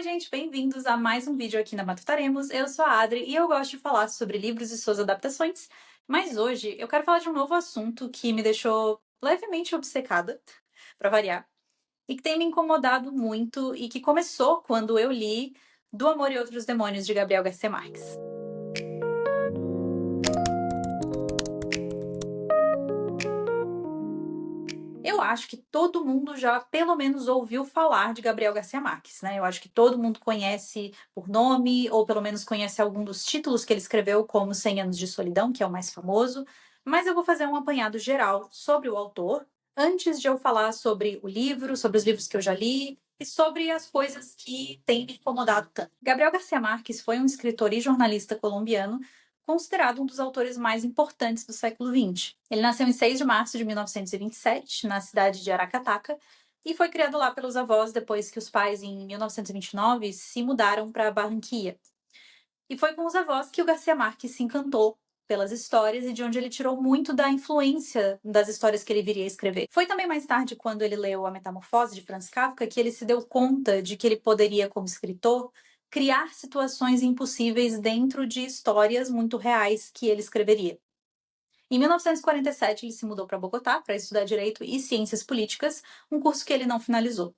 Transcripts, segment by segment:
Oi, gente, bem-vindos a mais um vídeo aqui na Matutaremos. Eu sou a Adri e eu gosto de falar sobre livros e suas adaptações, mas hoje eu quero falar de um novo assunto que me deixou levemente obcecada, para variar, e que tem me incomodado muito e que começou quando eu li Do Amor e Outros Demônios, de Gabriel Garcia Marques. Eu acho que todo mundo já, pelo menos, ouviu falar de Gabriel Garcia Marques, né? Eu acho que todo mundo conhece por nome, ou pelo menos conhece algum dos títulos que ele escreveu, como 100 Anos de Solidão, que é o mais famoso. Mas eu vou fazer um apanhado geral sobre o autor, antes de eu falar sobre o livro, sobre os livros que eu já li, e sobre as coisas que têm me incomodado tanto. Gabriel Garcia Marques foi um escritor e jornalista colombiano considerado um dos autores mais importantes do século XX. Ele nasceu em 6 de março de 1927, na cidade de Aracataca, e foi criado lá pelos avós depois que os pais, em 1929, se mudaram para Barranquilla. E foi com os avós que o Garcia Marques se encantou pelas histórias e de onde ele tirou muito da influência das histórias que ele viria a escrever. Foi também mais tarde, quando ele leu A Metamorfose, de Franz Kafka, que ele se deu conta de que ele poderia, como escritor, criar situações impossíveis dentro de histórias muito reais que ele escreveria. Em 1947, ele se mudou para Bogotá para estudar Direito e Ciências Políticas, um curso que ele não finalizou.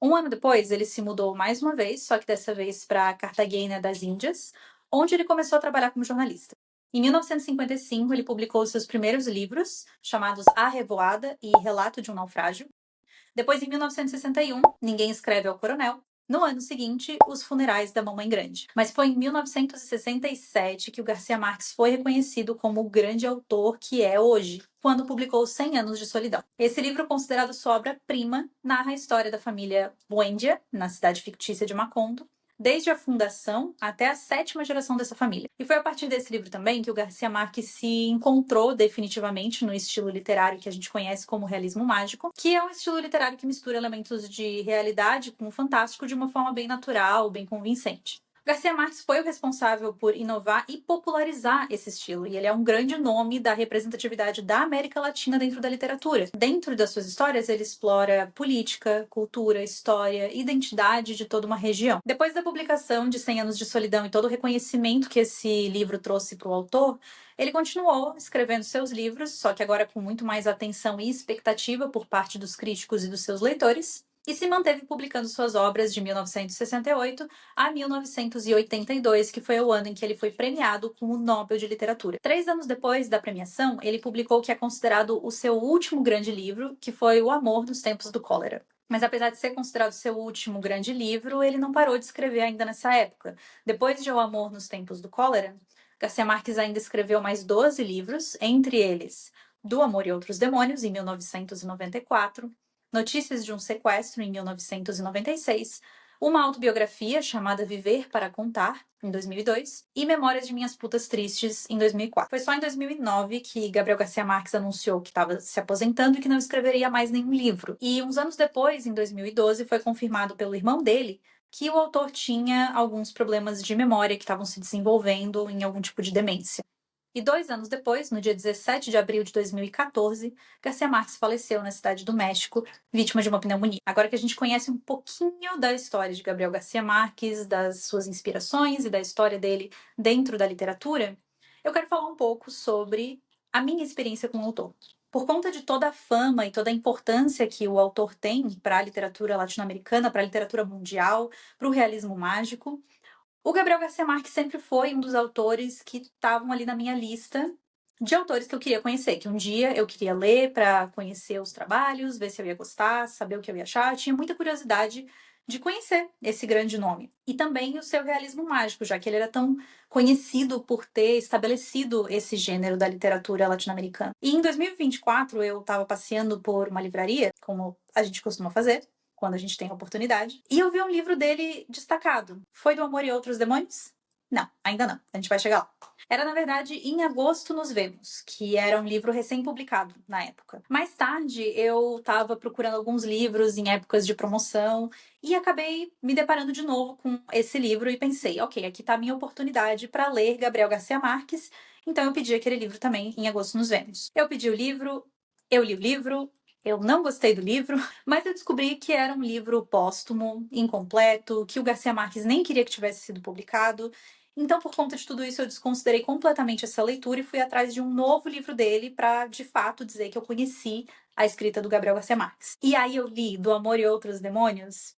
Um ano depois, ele se mudou mais uma vez, só que dessa vez para Cartagena das Índias, onde ele começou a trabalhar como jornalista. Em 1955, ele publicou seus primeiros livros, chamados A Revoada e Relato de um Naufrágio. Depois, em 1961, Ninguém Escreve ao Coronel. No ano seguinte, Os Funerais da Mamãe Grande. Mas foi em 1967 que o Garcia Marques foi reconhecido como o grande autor que é hoje, quando publicou 100 Anos de Solidão. Esse livro, considerado sua obra-prima, narra a história da família Buendia, na cidade fictícia de Macondo, desde a fundação até a 7ª geração dessa família. E foi a partir desse livro também que o Garcia Marques se encontrou definitivamente no estilo literário que a gente conhece como realismo mágico, que é um estilo literário que mistura elementos de realidade com o fantástico de uma forma bem natural, bem convincente. Garcia Marques foi o responsável por inovar e popularizar esse estilo, e ele é um grande nome da representatividade da América Latina dentro da literatura. Dentro das suas histórias, ele explora política, cultura, história, identidade de toda uma região. Depois da publicação de 100 Anos de Solidão e todo o reconhecimento que esse livro trouxe para o autor, ele continuou escrevendo seus livros, só que agora com muito mais atenção e expectativa por parte dos críticos e dos seus leitores, e se manteve publicando suas obras de 1968 a 1982, que foi o ano em que ele foi premiado com o Nobel de Literatura. 3 anos depois da premiação, ele publicou o que é considerado o seu último grande livro, que foi O Amor nos Tempos do Cólera. Mas apesar de ser considerado seu último grande livro, ele não parou de escrever ainda nessa época. Depois de O Amor nos Tempos do Cólera, Garcia Marques ainda escreveu mais 12 livros, entre eles Do Amor e Outros Demônios, em 1994, Notícias de um Sequestro, em 1996, uma autobiografia chamada Viver para Contar, em 2002, e Memórias de Minhas Putas Tristes, em 2004. Foi só em 2009 que Gabriel Garcia Marques anunciou que estava se aposentando e que não escreveria mais nenhum livro. E uns anos depois, em 2012, foi confirmado pelo irmão dele que o autor tinha alguns problemas de memória que estavam se desenvolvendo em algum tipo de demência. E 2 anos depois, no dia 17 de abril de 2014, Garcia Marques faleceu na cidade do México, vítima de uma pneumonia. Agora que a gente conhece um pouquinho da história de Gabriel Garcia Marques, das suas inspirações e da história dele dentro da literatura, eu quero falar um pouco sobre a minha experiência com o autor. Por conta de toda a fama e toda a importância que o autor tem para a literatura latino-americana, para a literatura mundial, para o realismo mágico, o Gabriel Garcia Marques sempre foi um dos autores que estavam ali na minha lista de autores que eu queria conhecer, que um dia eu queria ler para conhecer os trabalhos, ver se eu ia gostar, saber o que eu ia achar. Eu tinha muita curiosidade de conhecer esse grande nome. E também o seu realismo mágico, já que ele era tão conhecido por ter estabelecido esse gênero da literatura latino-americana. E em 2024 eu estava passeando por uma livraria, como a gente costuma fazer, quando a gente tem a oportunidade. E eu vi um livro dele destacado. Foi Do Amor e Outros Demônios? Não, ainda não. A gente vai chegar lá. Era, na verdade, Em Agosto Nos Vemos, que era um livro recém-publicado na época. Mais tarde, eu estava procurando alguns livros em épocas de promoção e acabei me deparando de novo com esse livro e pensei, ok, aqui está a minha oportunidade para ler Gabriel Garcia Marques, então eu pedi aquele livro também, Em Agosto Nos Vemos. Eu pedi o livro, eu li o livro, Eu não gostei do livro, mas eu descobri que era um livro póstumo, incompleto, que o Garcia Marques nem queria que tivesse sido publicado. Então, por conta de tudo isso, eu desconsiderei completamente essa leitura e fui atrás de um novo livro dele para, de fato, dizer que eu conheci a escrita do Gabriel Garcia Marques. E aí eu li Do Amor e Outros Demônios.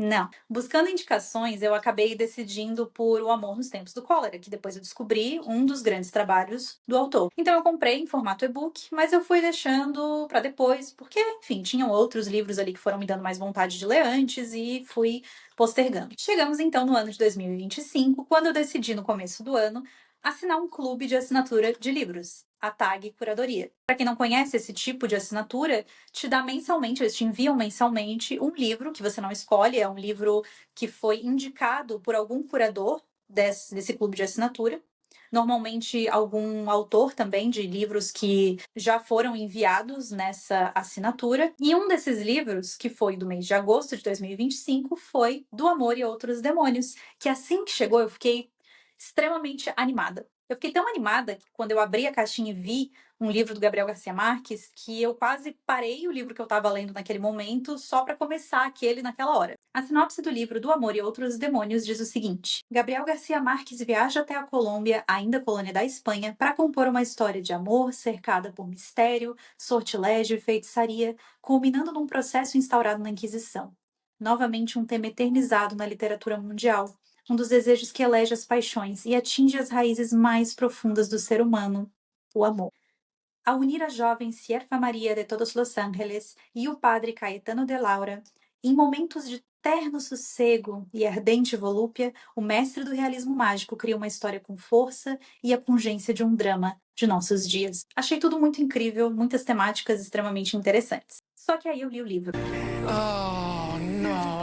Não. Buscando indicações, eu acabei decidindo por O Amor nos Tempos do Cólera, que depois eu descobri um dos grandes trabalhos do autor. Então eu comprei em formato e-book, mas eu fui deixando para depois, porque, enfim, tinham outros livros ali que foram me dando mais vontade de ler antes e fui postergando. Chegamos então no ano de 2025, quando eu decidi no começo do ano assinar um clube de assinatura de livros, a TAG Curadoria. Para quem não conhece esse tipo de assinatura, te dá mensalmente, eles te enviam mensalmente um livro que você não escolhe, é um livro que foi indicado por algum curador desse clube de assinatura. Normalmente, algum autor também de livros que já foram enviados nessa assinatura. E um desses livros, que foi do mês de agosto de 2025, foi Do Amor e Outros Demônios, que assim que chegou eu fiquei extremamente animada. Eu fiquei tão animada que quando eu abri a caixinha e vi um livro do Gabriel Garcia Marques, que eu quase parei o livro que eu estava lendo naquele momento só para começar aquele naquela hora. A sinopse do livro Do Amor e Outros Demônios diz o seguinte: Gabriel Garcia Marques viaja até a Colômbia, ainda colônia da Espanha, para compor uma história de amor cercada por mistério, sortilégio e feitiçaria, culminando num processo instaurado na Inquisição. Novamente um tema eternizado na literatura mundial, um dos desejos que elege as paixões e atinge as raízes mais profundas do ser humano, o amor. A unir a jovem Sierva Maria de Todos los Ángeles e o padre Caetano de Laura, em momentos de terno sossego e ardente volúpia, o mestre do realismo mágico cria uma história com força e a pungência de um drama de nossos dias. Achei tudo muito incrível, muitas temáticas extremamente interessantes. Só que aí eu li o livro. Oh, no.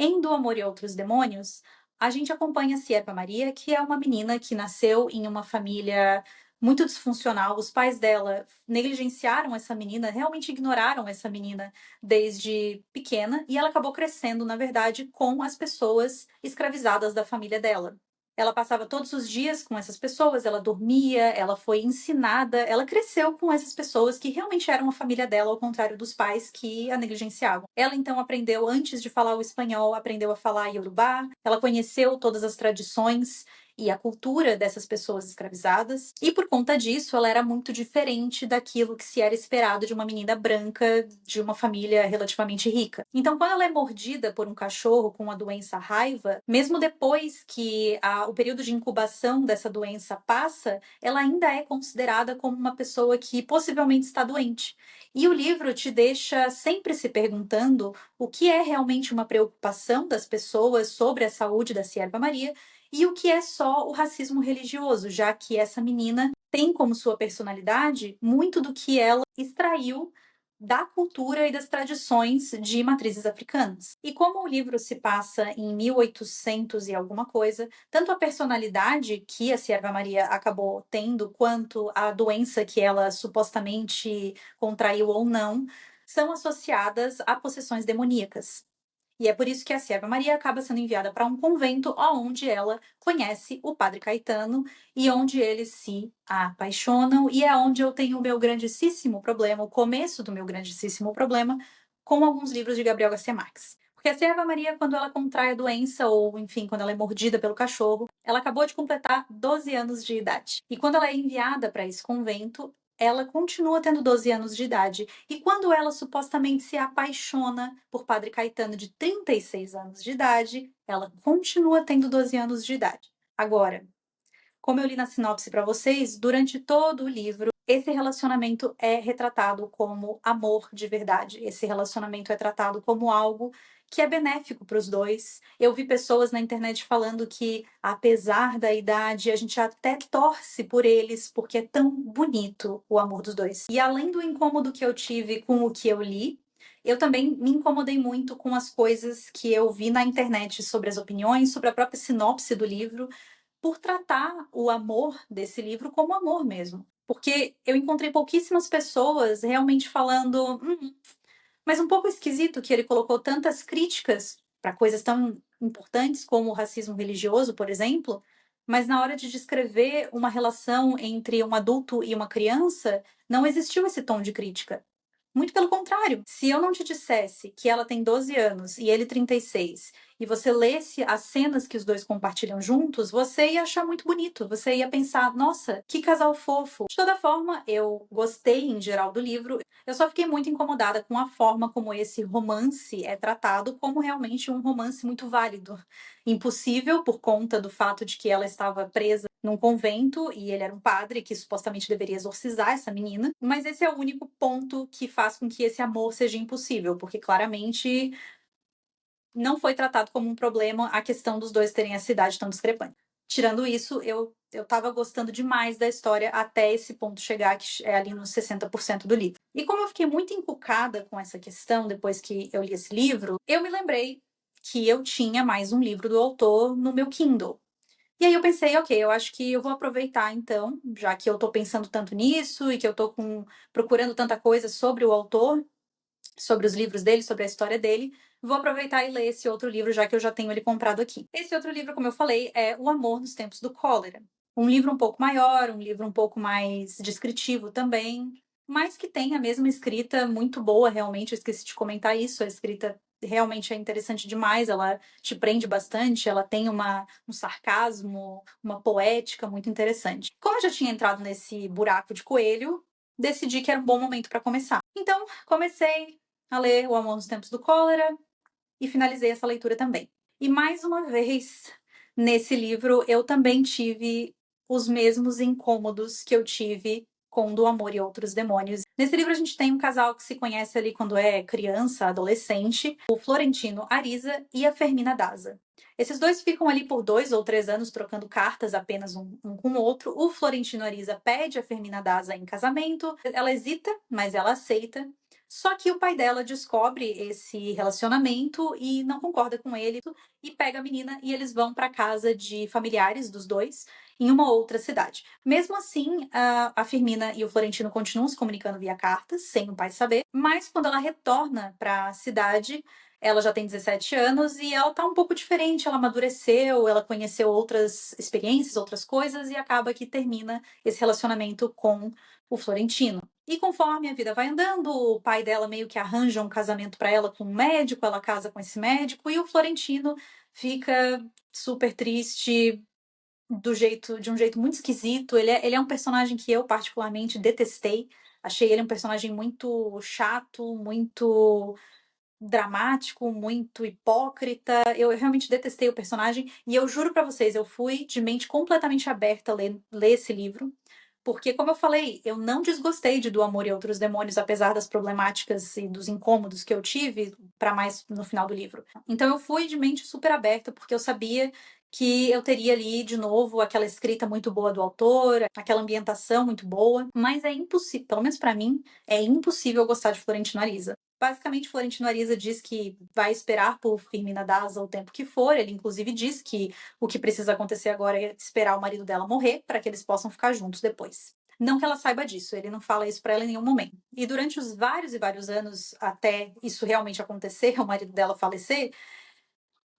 Em Do Amor e Outros Demônios, a gente acompanha a Sierva Maria, que é uma menina que nasceu em uma família muito disfuncional. Os pais dela negligenciaram essa menina, realmente ignoraram essa menina desde pequena, e ela acabou crescendo, na verdade, com as pessoas escravizadas da família dela. Ela passava todos os dias com essas pessoas, ela dormia, ela foi ensinada, ela cresceu com essas pessoas que realmente eram a família dela, ao contrário dos pais que a negligenciavam. Ela então aprendeu, antes de falar o espanhol, aprendeu a falar iorubá, ela conheceu todas as tradições e a cultura dessas pessoas escravizadas, e por conta disso ela era muito diferente daquilo que se era esperado de uma menina branca de uma família relativamente rica. Então, quando ela é mordida por um cachorro com a doença raiva, mesmo depois que o período de incubação dessa doença passa, ela ainda é considerada como uma pessoa que possivelmente está doente. E o livro te deixa sempre se perguntando o que é realmente uma preocupação das pessoas sobre a saúde da Sierva Maria e o que é só o racismo religioso, já que essa menina tem como sua personalidade muito do que ela extraiu da cultura e das tradições de matrizes africanas. E como o livro se passa em 1800 e alguma coisa, tanto a personalidade que a Sierva Maria acabou tendo, quanto a doença que ela supostamente contraiu ou não, são associadas a possessões demoníacas. E é por isso que a Sierva Maria acaba sendo enviada para um convento onde ela conhece o padre Caetano e onde eles se apaixonam. E é onde eu tenho o meu grandíssimo problema, o começo do meu grandíssimo problema, com alguns livros de Gabriel Garcia Marques. Porque a Sierva Maria, quando ela contrai a doença, ou enfim, quando ela é mordida pelo cachorro, ela acabou de completar 12 anos de idade. E quando ela é enviada para esse convento, ela continua tendo 12 anos de idade. E quando ela supostamente se apaixona por Padre Caetano, de 36 anos de idade, ela continua tendo 12 anos de idade. Agora, como eu li na sinopse para vocês, durante todo o livro, esse relacionamento é retratado como amor de verdade. Esse relacionamento é tratado como algo que é benéfico para os dois. Eu vi pessoas na internet falando que, apesar da idade, a gente até torce por eles, porque é tão bonito o amor dos dois. E além do incômodo que eu tive com o que eu li, eu também me incomodei muito com as coisas que eu vi na internet sobre as opiniões, sobre a própria sinopse do livro, por tratar o amor desse livro como amor mesmo. Porque eu encontrei pouquíssimas pessoas realmente falando, mas um pouco esquisito que ele colocou tantas críticas para coisas tão importantes como o racismo religioso, por exemplo, mas na hora de descrever uma relação entre um adulto e uma criança, não existiu esse tom de crítica. Muito pelo contrário. Se eu não te dissesse que ela tem 12 anos e ele 36, e você lesse as cenas que os dois compartilham juntos, você ia achar muito bonito. Você ia pensar, nossa, que casal fofo. De toda forma, eu gostei em geral do livro. Eu só fiquei muito incomodada com a forma como esse romance é tratado como realmente um romance muito válido. Impossível por conta do fato de que ela estava presa num convento e ele era um padre que supostamente deveria exorcizar essa menina, mas esse é o único ponto que faz com que esse amor seja impossível, porque claramente não foi tratado como um problema a questão dos dois terem essa idade tão discrepante. Tirando isso, eu tava gostando demais da história até esse ponto chegar, que é ali nos 60% do livro. E como eu fiquei muito encucada com essa questão depois que eu li esse livro, eu me lembrei que eu tinha mais um livro do autor no meu Kindle. E aí eu pensei, ok, eu acho que eu vou aproveitar então, já que eu tô pensando tanto nisso e que eu tô procurando tanta coisa sobre o autor, sobre os livros dele, sobre a história dele, vou aproveitar e ler esse outro livro, já que eu já tenho ele comprado aqui. Esse outro livro, como eu falei, é O Amor nos Tempos do Cólera. Um livro um pouco maior, um livro um pouco mais descritivo também, mas que tem a mesma escrita muito boa, realmente. Eu esqueci de comentar isso, a escrita realmente é interessante demais, ela te prende bastante, ela tem um sarcasmo, uma poética muito interessante. Como eu já tinha entrado nesse buraco de coelho, decidi que era um bom momento para começar. Então, comecei a ler O Amor nos Tempos do Cólera e finalizei essa leitura também. E mais uma vez, nesse livro, eu também tive os mesmos incômodos que eu tive com Do Amor e Outros Demônios. Nesse livro a gente tem um casal que se conhece ali quando é criança, adolescente, o Florentino Ariza e a Fermina Daza. Esses dois ficam ali por 2 ou 3 anos trocando cartas apenas um com o outro. O Florentino Ariza pede a Fermina Daza em casamento. Ela hesita, mas ela aceita. Só que o pai dela descobre esse relacionamento e não concorda com ele e pega a menina e eles vão para casa de familiares dos dois em uma outra cidade. Mesmo assim, a Firmina e o Florentino continuam se comunicando via cartas, sem o pai saber, mas quando ela retorna para a cidade, ela já tem 17 anos e ela tá um pouco diferente, ela amadureceu, ela conheceu outras experiências, outras coisas e acaba que termina esse relacionamento com o Florentino. E conforme a vida vai andando, o pai dela meio que arranja um casamento para ela com um médico, ela casa com esse médico e o Florentino fica super triste de um jeito muito esquisito. Ele é um personagem que eu particularmente detestei. Achei ele um personagem muito chato, muito dramático, muito hipócrita. Eu realmente detestei o personagem e eu juro para vocês, eu fui de mente completamente aberta a ler esse livro. Porque, como eu falei, eu não desgostei de Do Amor e Outros Demônios, apesar das problemáticas e dos incômodos que eu tive, para mais no final do livro. Então, eu fui de mente super aberta, porque eu sabia que eu teria ali, de novo, aquela escrita muito boa do autor, aquela ambientação muito boa, mas é impossível, pelo menos para mim, é impossível gostar de Florentino Ariza. Basicamente, Florentino Ariza diz que vai esperar por Firmina Daza o tempo que for. Ele, inclusive, diz que o que precisa acontecer agora é esperar o marido dela morrer para que eles possam ficar juntos depois. Não que ela saiba disso, ele não fala isso para ela em nenhum momento. E durante os vários e vários anos até isso realmente acontecer, o marido dela falecer,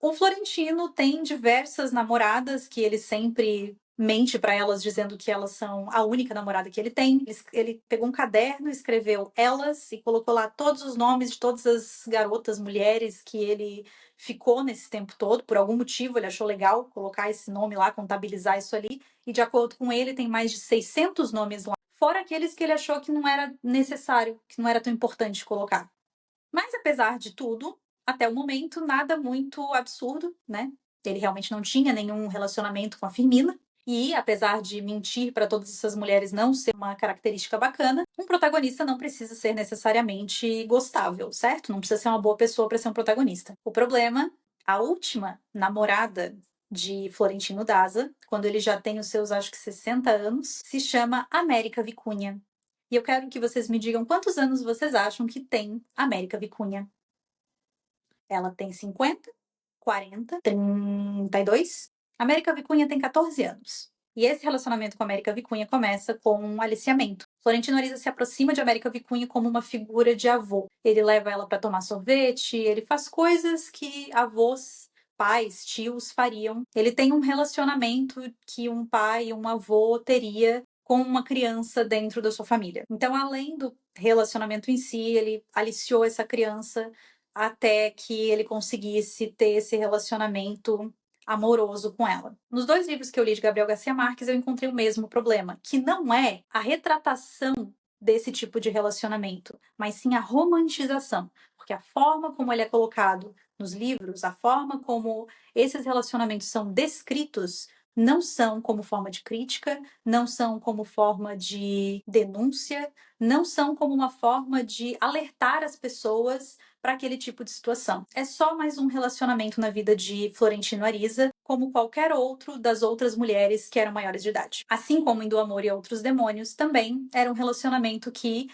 o Florentino tem diversas namoradas que ele sempre mente para elas dizendo que elas são a única namorada que ele tem. Ele pegou um caderno, escreveu elas e colocou lá todos os nomes de todas as garotas, mulheres que ele ficou nesse tempo todo. Por algum motivo ele achou legal colocar esse nome lá, contabilizar isso ali. E de acordo com ele, tem mais de 600 nomes lá. Fora aqueles que ele achou que não era necessário, que não era tão importante colocar. Mas apesar de tudo, até o momento, nada muito absurdo, né? Ele realmente não tinha nenhum relacionamento com a Firmina. E, apesar de mentir para todas essas mulheres não ser uma característica bacana, um protagonista não precisa ser necessariamente gostável, certo? Não precisa ser uma boa pessoa para ser um protagonista. O problema, a última namorada de Florentino Daza, quando ele já tem os seus, acho que 60 anos, se chama América Vicunha. E eu quero que vocês me digam quantos anos vocês acham que tem América Vicunha. Ela tem 50, 40, 32. América Vicunha tem 14 anos. E esse relacionamento com a América Vicunha começa com um aliciamento. Florentino Ariza se aproxima de América Vicunha como uma figura de avô. Ele leva ela para tomar sorvete, ele faz coisas que avós pais, tios fariam. Ele tem um relacionamento que um pai, um avô teria com uma criança dentro da sua família. Então, além do relacionamento em si, ele aliciou essa criança até que ele conseguisse ter esse relacionamento amoroso com ela. Nos 2 livros que eu li de Gabriel Garcia Marques, eu encontrei o mesmo problema, que não é a retratação desse tipo de relacionamento, mas sim a romantização, porque a forma como ele é colocado nos livros, a forma como esses relacionamentos são descritos, não são como forma de crítica, não são como forma de denúncia, não são como uma forma de alertar as pessoas para aquele tipo de situação. É só mais um relacionamento na vida de Florentino Ariza, como qualquer outro das outras mulheres que eram maiores de idade. Assim como em Do Amor e Outros Demônios, também era um relacionamento que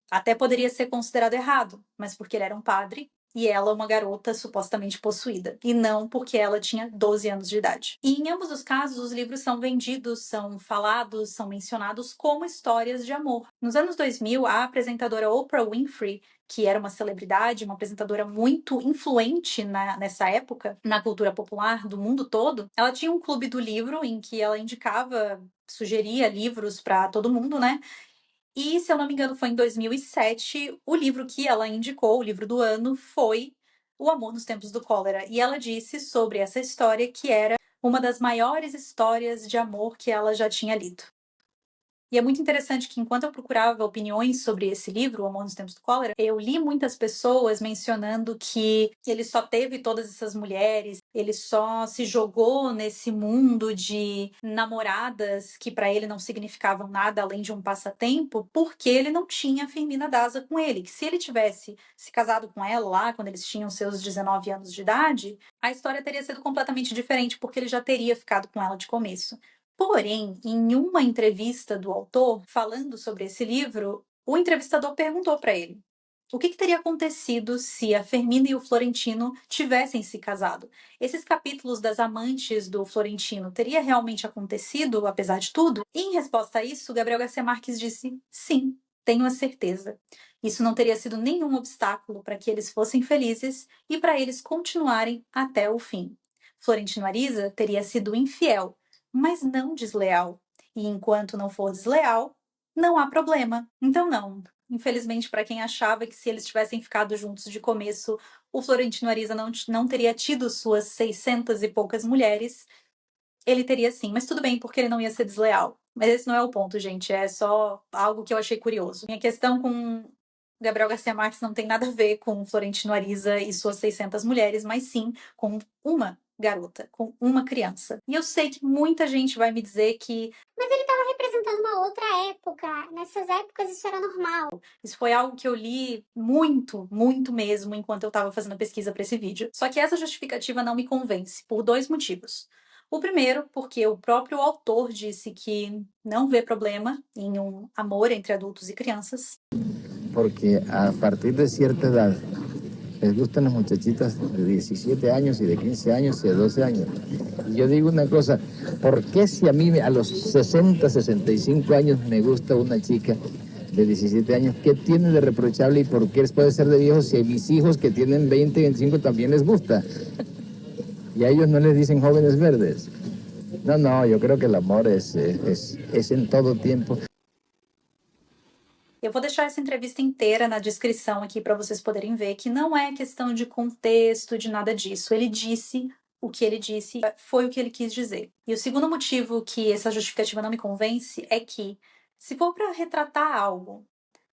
até poderia ser considerado errado, mas porque ele era um padre e ela uma garota supostamente possuída, e não porque ela tinha 12 anos de idade. E em ambos os casos, os livros são vendidos, são falados, são mencionados como histórias de amor. Nos anos 2000, a apresentadora Oprah Winfrey, que era uma celebridade, uma apresentadora muito influente nessa época, na cultura popular do mundo todo, ela tinha um clube do livro em que ela indicava, sugeria livros para todo mundo, né? E, se eu não me engano, foi em 2007, o livro que ela indicou, o livro do ano, foi O Amor nos Tempos do Cólera. E ela disse sobre essa história que era uma das maiores histórias de amor que ela já tinha lido. E é muito interessante que, enquanto eu procurava opiniões sobre esse livro, O Amor nos Tempos do Cólera, eu li muitas pessoas mencionando que ele só teve todas essas mulheres, ele só se jogou nesse mundo de namoradas que para ele não significavam nada além de um passatempo, porque ele não tinha Firmina Daza com ele. Que se ele tivesse se casado com ela lá, quando eles tinham seus 19 anos de idade, a história teria sido completamente diferente, porque ele já teria ficado com ela de começo. Porém, em uma entrevista do autor, falando sobre esse livro, o entrevistador perguntou para ele o que teria acontecido se a Fermina e o Florentino tivessem se casado. Esses capítulos das amantes do Florentino teria realmente acontecido, apesar de tudo? E, em resposta a isso, Gabriel Garcia Marques disse: sim, tenho a certeza. Isso não teria sido nenhum obstáculo para que eles fossem felizes e para eles continuarem até o fim. Florentino Ariza teria sido infiel, mas não desleal. E enquanto não for desleal, não há problema. Então, não. Infelizmente, para quem achava que se eles tivessem ficado juntos de começo, o Florentino Ariza não teria tido suas 600 e poucas mulheres, ele teria sim. Mas tudo bem, porque ele não ia ser desleal. Mas esse não é o ponto, gente. É só algo que eu achei curioso. Minha questão com Gabriel Garcia Marques não tem nada a ver com Florentino Ariza e suas 600 mulheres, mas sim com uma garota, com uma criança. E eu sei que muita gente vai me dizer que representando uma outra época. Nessas épocas isso era normal. Isso foi algo que eu li muito, muito mesmo enquanto eu estava fazendo a pesquisa para esse vídeo. Só que essa justificativa não me convence por 2 motivos. O primeiro, porque o próprio autor disse que não vê problema em um amor entre adultos e crianças. Porque a partir de cierta edad les gustan las muchachitas de 17 años y de 15 años y de 12 años. Y yo digo una cosa, ¿por qué si a mí a los 60, 65 años me gusta una chica de 17 años, qué tiene de reprochable y por qué puede ser de viejos si a mis hijos que tienen 20, 25 también les gusta? Y a ellos no les dicen jóvenes verdes. No, yo creo que el amor es en todo tiempo. Eu vou deixar essa entrevista inteira na descrição aqui para vocês poderem ver que não é questão de contexto, de nada disso. Ele disse o que ele disse, foi o que ele quis dizer. E o segundo motivo que essa justificativa não me convence é que, se for para retratar algo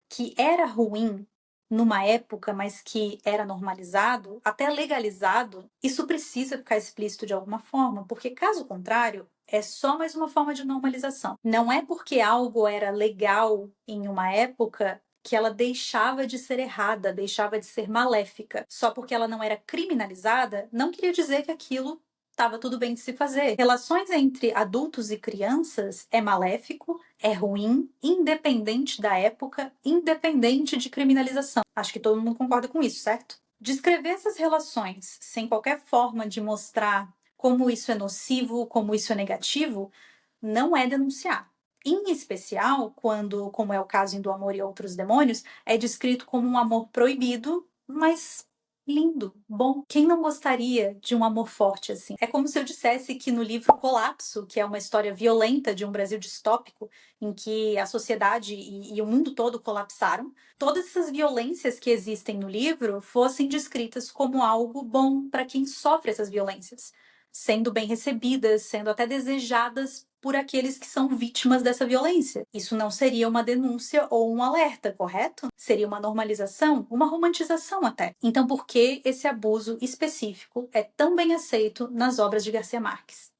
que era ruim numa época, mas que era normalizado, até legalizado, isso precisa ficar explícito de alguma forma, porque caso contrário, é só mais uma forma de normalização. Não é porque algo era legal em uma época que ela deixava de ser errada, deixava de ser maléfica. Só porque ela não era criminalizada, não queria dizer que aquilo estava tudo bem de se fazer. Relações entre adultos e crianças é maléfico, é ruim, independente da época, independente de criminalização. Acho que todo mundo concorda com isso, certo? Descrever essas relações sem qualquer forma de mostrar como isso é nocivo, como isso é negativo, não é denunciar. Em especial, quando, como é o caso em Do Amor e Outros Demônios, é descrito como um amor proibido, mas Lindo, bom. Quem não gostaria de um amor forte assim? É como se eu dissesse que no livro Colapso, que é uma história violenta de um Brasil distópico, em que a sociedade e o mundo todo colapsaram, todas essas violências que existem no livro fossem descritas como algo bom para quem sofre essas violências, sendo bem recebidas, sendo até desejadas por aqueles que são vítimas dessa violência. Isso não seria uma denúncia ou um alerta, correto? Seria uma normalização, uma romantização até. Então, por que esse abuso específico é tão bem aceito nas obras de Garcia Marques?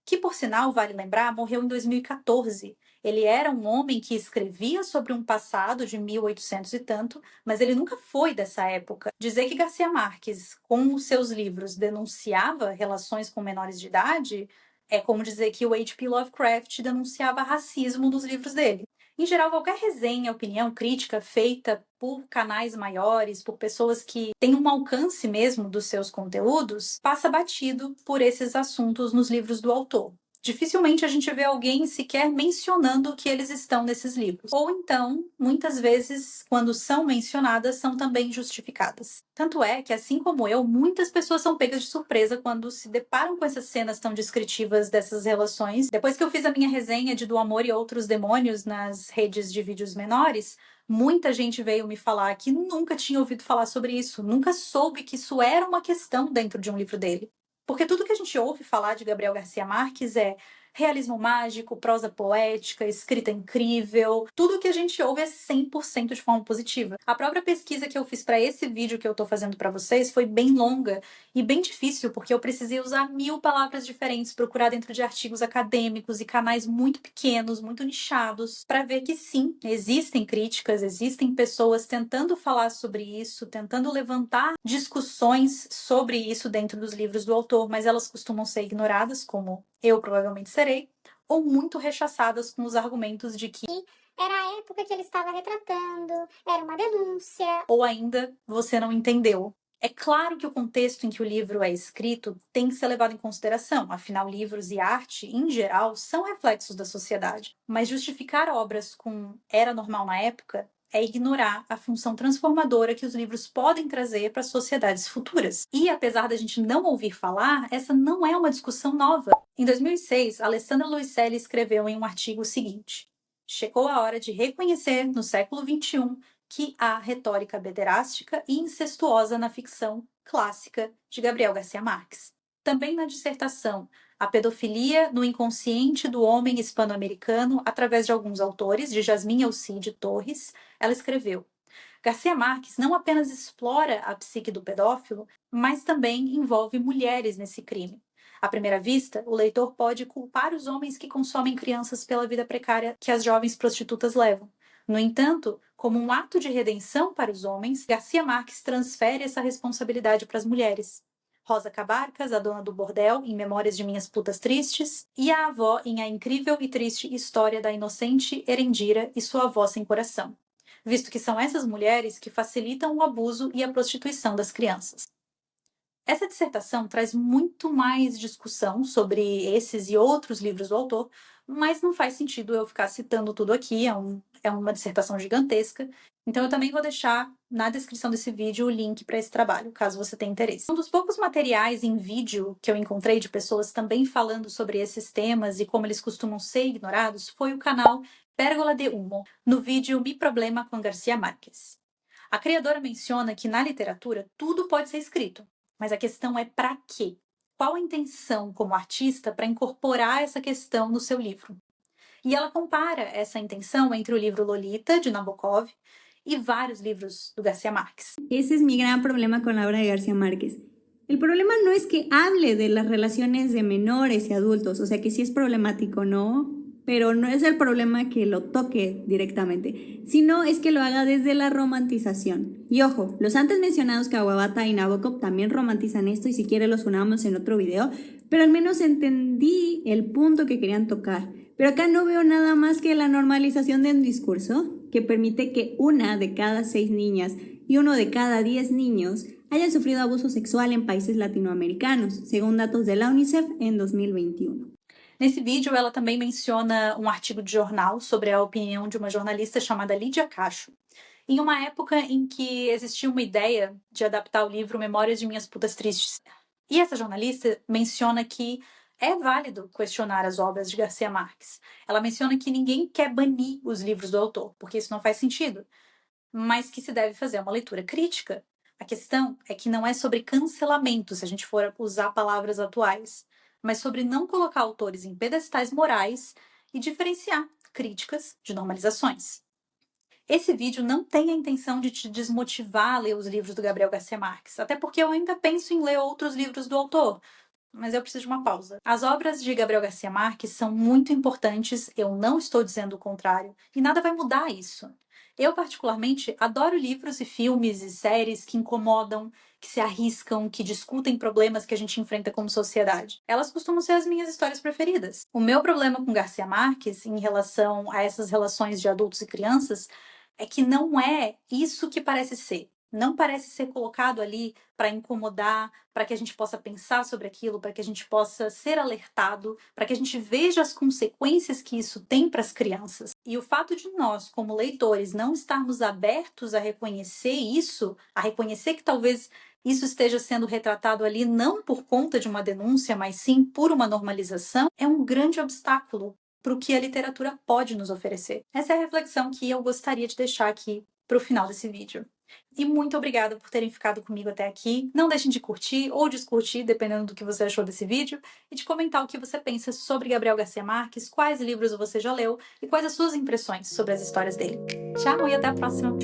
Que, por sinal, vale lembrar, morreu em 2014. Ele era um homem que escrevia sobre um passado de 1800 e tanto, mas ele nunca foi dessa época. Dizer que Garcia Marques, com os seus livros, denunciava relações com menores de idade é como dizer que o H.P. Lovecraft denunciava racismo nos livros dele. Em geral, qualquer resenha, opinião, crítica feita por canais maiores, por pessoas que têm um alcance mesmo dos seus conteúdos, passa batido por esses assuntos nos livros do autor. Dificilmente a gente vê alguém sequer mencionando que eles estão nesses livros. Ou então, muitas vezes, quando são mencionadas, são também justificadas. Tanto é que, assim como eu, muitas pessoas são pegas de surpresa quando se deparam com essas cenas tão descritivas dessas relações. Depois que eu fiz a minha resenha de Do Amor e Outros Demônios nas redes de vídeos menores, muita gente veio me falar que nunca tinha ouvido falar sobre isso, nunca soube que isso era uma questão dentro de um livro dele. Porque tudo que a gente ouve falar de Gabriel Garcia Marques é realismo mágico, prosa poética, escrita incrível. Tudo que a gente ouve é 100% de forma positiva. A própria pesquisa que eu fiz para esse vídeo que eu tô fazendo para vocês foi bem longa e bem difícil, porque eu precisei usar 1000 palavras diferentes, procurar dentro de artigos acadêmicos e canais muito pequenos, muito nichados, para ver que sim, existem críticas, existem pessoas tentando falar sobre isso, tentando levantar discussões sobre isso dentro dos livros do autor, mas elas costumam ser ignoradas, como eu provavelmente serei, ou muito rechaçadas com os argumentos de que era a época que ele estava retratando, era uma denúncia. ou ainda você não entendeu. É claro que o contexto em que o livro é escrito tem que ser levado em consideração, afinal, livros e arte, em geral, são reflexos da sociedade. Mas justificar obras com era normal na época é ignorar a função transformadora que os livros podem trazer para as sociedades futuras. E apesar da gente não ouvir falar, essa não é uma discussão nova. Em 2006, Alessandra Luiselli escreveu em um artigo o seguinte: chegou a hora de reconhecer, no século XXI, que há retórica pederástica e incestuosa na ficção clássica de Gabriel Garcia Marques. Também na dissertação A Pedofilia no Inconsciente do Homem Hispano-Americano através de alguns autores, de Jasmine Alcide Torres, ela escreveu: Garcia Marques não apenas explora a psique do pedófilo, mas também envolve mulheres nesse crime. À primeira vista, o leitor pode culpar os homens que consomem crianças pela vida precária que as jovens prostitutas levam. No entanto, como um ato de redenção para os homens, Garcia Marques transfere essa responsabilidade para as mulheres. Rosa Cabarcas, a dona do bordel, em Memórias de Minhas Putas Tristes, e a avó em A Incrível e Triste História da Inocente Erendira e Sua Avó Sem Coração, visto que são essas mulheres que facilitam o abuso e a prostituição das crianças. Essa dissertação traz muito mais discussão sobre esses e outros livros do autor, mas não faz sentido eu ficar citando tudo aqui, é uma dissertação gigantesca. Então eu também vou deixar na descrição desse vídeo o link para esse trabalho, caso você tenha interesse. Um dos poucos materiais em vídeo que eu encontrei de pessoas também falando sobre esses temas e como eles costumam ser ignorados foi o canal Pérgola de Humo, no vídeo Mi Problema com Garcia Marques. A criadora menciona que na literatura tudo pode ser escrito, mas a questão é para quê? Qual a intenção como artista para incorporar essa questão no seu livro? E ela compara essa intenção entre o livro Lolita, de Nabokov, y varios libros de García Márquez. Ese es mi gran problema con la obra de García Márquez. El problema no es que hable de las relaciones de menores y adultos, o sea que sí es problemático, ¿no? Pero no es el problema que lo toque directamente, sino es que lo haga desde la romantización. Y ojo, los antes mencionados Kawabata y Nabokov también romantizan esto y si quiere los unamos en otro video, pero al menos entendí el punto que querían tocar. Pero acá no veo nada más que la normalización de un discurso que permite que 1 de cada 6 niñas y 1 de cada 10 niños hayan sufrido abuso sexual en países latinoamericanos, según datos de la UNICEF en 2021. Nesse vídeo, ela também menciona um artigo de jornal sobre a opinião de uma jornalista chamada Lídia Cacho. em uma época em que existia uma ideia de adaptar o livro Memórias de Minhas Putas Tristes. E essa jornalista menciona que é válido questionar as obras de Garcia Marques. Ela menciona que ninguém quer banir os livros do autor, porque isso não faz sentido, mas que se deve fazer uma leitura crítica. A questão é que não é sobre cancelamento, se a gente for usar palavras atuais, mas sobre não colocar autores em pedestais morais e diferenciar críticas de normalizações. Esse vídeo não tem a intenção de te desmotivar a ler os livros do Gabriel Garcia Marques, até porque eu ainda penso em ler outros livros do autor, mas eu preciso de uma pausa. As obras de Gabriel Garcia Marques são muito importantes, eu não estou dizendo o contrário, e nada vai mudar isso. Eu, particularmente, adoro livros e filmes e séries que incomodam, que se arriscam, que discutem problemas que a gente enfrenta como sociedade. Elas costumam ser as minhas histórias preferidas. O meu problema com Garcia Marques, em relação a essas relações de adultos e crianças, é que não é isso que parece ser. Não parece ser colocado ali para incomodar, para que a gente possa pensar sobre aquilo, para que a gente possa ser alertado, para que a gente veja as consequências que isso tem para as crianças. E o fato de nós, como leitores, não estarmos abertos a reconhecer isso, a reconhecer que talvez isso esteja sendo retratado ali não por conta de uma denúncia, mas sim por uma normalização, é um grande obstáculo para o que a literatura pode nos oferecer. Essa é a reflexão que eu gostaria de deixar aqui para o final desse vídeo. E muito obrigada por terem ficado comigo até aqui. Não deixem de curtir ou descurtir, dependendo do que você achou desse vídeo, e de comentar o que você pensa sobre Gabriel Garcia Marques, quais livros você já leu e quais as suas impressões sobre as histórias dele. Tchau e até a próxima!